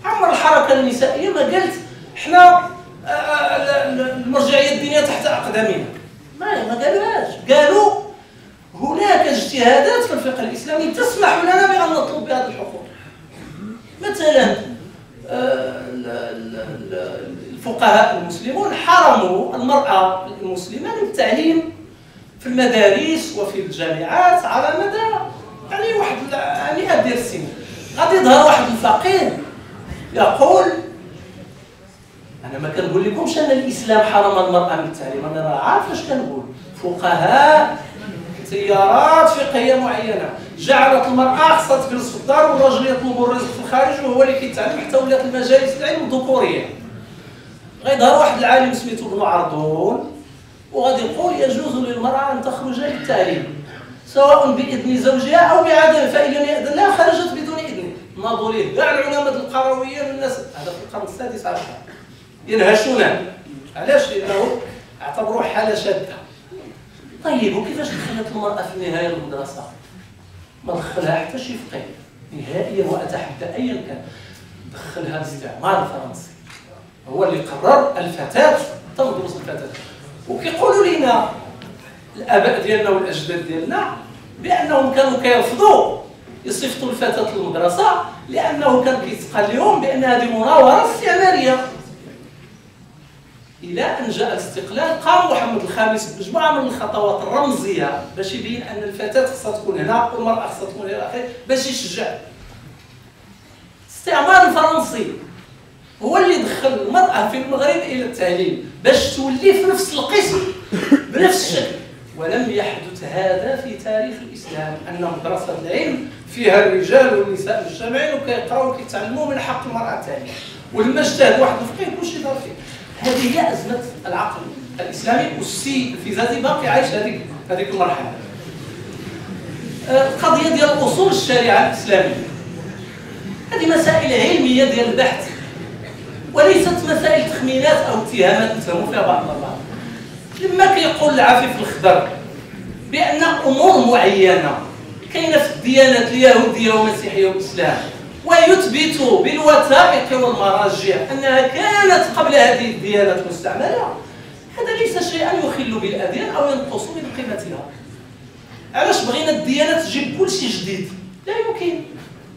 عمر الحركه النسائيه ما قالت احنا المرجعيه الدينيه تحت اقدامنا، ما قالوهاش. قالوا هناك اجتهادات في الفقه الاسلامي تسمح لنا بان نطلب بهذه الحقوق. مثلا الفقهاء المسلمون حرموا المراه المسلمه من التعليم في المدارس وفي الجامعات على مدى يعني واحد مئات ديال السنين. غادي يظهر واحد الفقيه يقول انا ما كنقول لكمش ان الاسلام حرم المراه من التعليم، انا راه عارف اش كنقول. فقهاء تيارات فقهيه معينه جعلت المراه خصها تجلس في الدار والراجل يطلب الرزق في الخارج وهو اللي كيتعلم، حتى ولات المجالس العلم ذكوريه. غيظهر واحد العالم سميتو ابن عرضون وغادي يقول يجوز للمراه ان تخرج للتعليم سواء باذن زوجها او بعدم، فان لم ياذن لها خرجت بدون اذن. ناضوا ليه كاع العلماء القرويين الناس هذا في القرن السادس عشر ينهشونه. علاش؟ لانه اعتبروه حاله شاذه. طيب وكيفاش دخلت المراه في النهايه للمدرسه؟ ما دخلها حتى شي فقيه نهائيا، واتحدى ايا كان دخلها الاستعمار الفرنسي، هو اللي قرر الفتاه تدرس الفتاه. وكيقولوا لنا الاباء ديالنا والاجداد ديالنا بانهم كانوا كيرفضوا يصيفطوا الفتاه للمدرسه لانه كان كيتقال لهم بان هذه مناوره استعماريه. الى ان جاء الاستقلال قام محمد الخامس بمجموعه من الخطوات الرمزيه باش يبين ان الفتاه خصها تكون هنا والمراه خصها تكون الى اخره، باش يشجع. الاستعمار الفرنسي هو اللي دخل المراه في المغرب الى التعليم باش تولي في نفس القسم بنفس الشكل. ولم يحدث هذا في تاريخ الاسلام، ان مدرسه العلم فيها الرجال والنساء مجتمعين وكيقراو وكيتعلموا من حق المراه التعليم. ولما اجتهد واحد الفقيه كلشي دار فيه. هذه هي ازمه العقل الاسلامي، والسي الفيزازي باقي عايش هذيك المرحله. القضيه ديال اصول الشريعه الاسلاميه هذه مسائل علميه ديال البحث وليست مسائل تخمينات او اتهامات نتهموا فيها بعض البعض. لما كيقول العفيف الخضر بان امور معينه كاينه في الديانات اليهوديه والمسيحيه والاسلام ويثبت بالوثائق والمراجع انها كانت قبل هذه الديانات مستعمله، هذا ليس شيئا يخل بالاديان او ينقص من قيمتها. علاش بغينا الديانات تجيب كل شيء جديد؟ لا يمكن،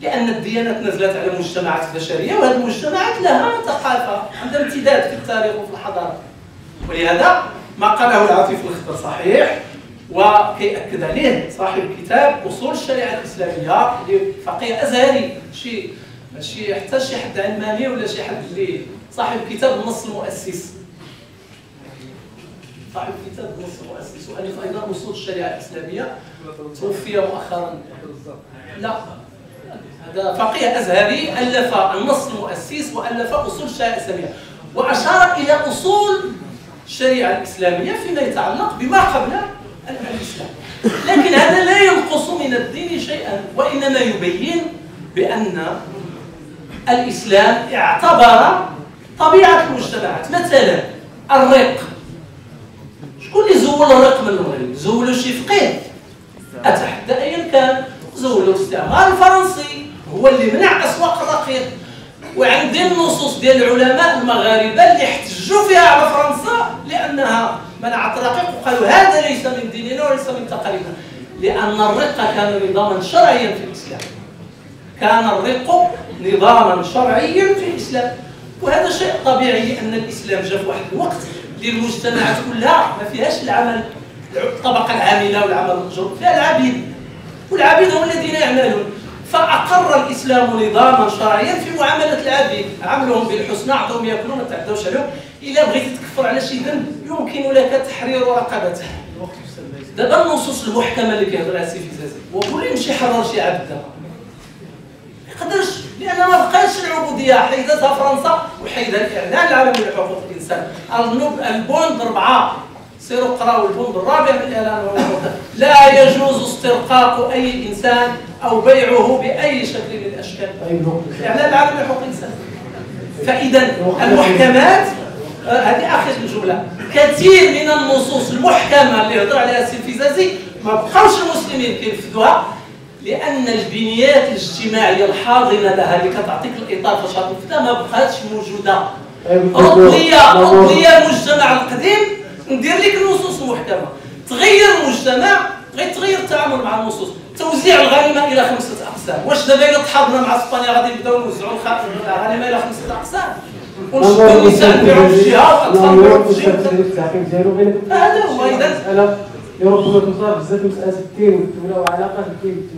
لان الديانات نزلت على مجتمعات بشريه وهذه المجتمعات لها ثقافه عندها امتداد في التاريخ وفي الحضاره. ولهذا ما قاله العفيف الخضر صحيح، وكيأكد عليه صاحب كتاب اصول الشريعه الاسلاميه اللي فقيه ازهري، ماشي حتى شي حد علماني ولا شي حد اللي صاحب كتاب النص المؤسس. صاحب كتاب النص المؤسس والف ايضا اصول الشريعه الاسلاميه، توفي مؤخرا. لا، هذا فقيه ازهري الف النص المؤسس والف اصول الشريعه الاسلاميه، واشار الى اصول الشريعه الاسلاميه فيما يتعلق بما قبل الاسلام. لكن هذا لا ينقص من الدين شيئا، وانما يبين بان الاسلام اعتبر طبيعه المجتمعات. مثلا الرق، شكون اللي زول الرق من المغرب؟ زولوا شي فقيه اتحدى ايا كان، زولوا الاستعمار الفرنسي هو اللي منع اسواق الرقيق. وعندي النصوص ديال العلماء المغاربه اللي احتجوا فيها على فرنسا لانها منعت الرقيق وقالوا هذا ليس من ديننا وليس من تقاليدنا، لان الرق كان نظاما شرعيا في الاسلام. كان الرق نظاما شرعيا في الاسلام، وهذا شيء طبيعي لان الاسلام جاء في واحد الوقت اللي المجتمعات كلها ما فيهاش العمل، الطبقه العامله والعمل المأجور، فيها العبيد، والعبيد هم الذين يعملون. فأقر الإسلام نظاما شرعيا في معاملة العبيد، عاملهم بالحسنى، أعطوهم يأكلون ما تعدوش عليهم. إلا بغيتي تكفر على شي ذنب يمكن لك تحرير رقبته. دابا النصوص المحكمة اللي كيهضر على السي فيزازي وقول لي يمشي يحرر شي عبد دابا ما يقدرش، لأن ما بقاش العبودية، حيدتها فرنسا وحيدها الإعلان العالمي لحقوق الإنسان. البوند 4 سيروا اقراوا البند الرابع من الاعلان والوثائق. لا يجوز استرقاق اي انسان او بيعه باي شكل من الاشكال. الاعلان العالمي لحقوق الانسان. فاذا المحكمات هذه اخر الجمله، كثير من النصوص المحكمه اللي هضر عليها السي الفيزازي ما بقاوش المسلمين كينفذوها لان البنيات الاجتماعيه الحاضنه لها اللي كتعطيك الاطار فاش غتنفذها ما بقاتش موجوده. رد لي المجتمع القديم ندير لك النصوص المحكمه. تغير المجتمع غيتغير التعامل مع النصوص. توزيع الغنيمه الى 5 اقسام. واش دابا الا تحاضنا مع اسبانيا غادي نبداو نوزعوا الغنيمه الى 5 اقسام ونشدوا النساء نبيعوا في الجهه والاطفال نبيعوا في الجهه؟ هذا هو. اذا ربما توصل بزاف مساله الدين والدوله وعلاقه الدين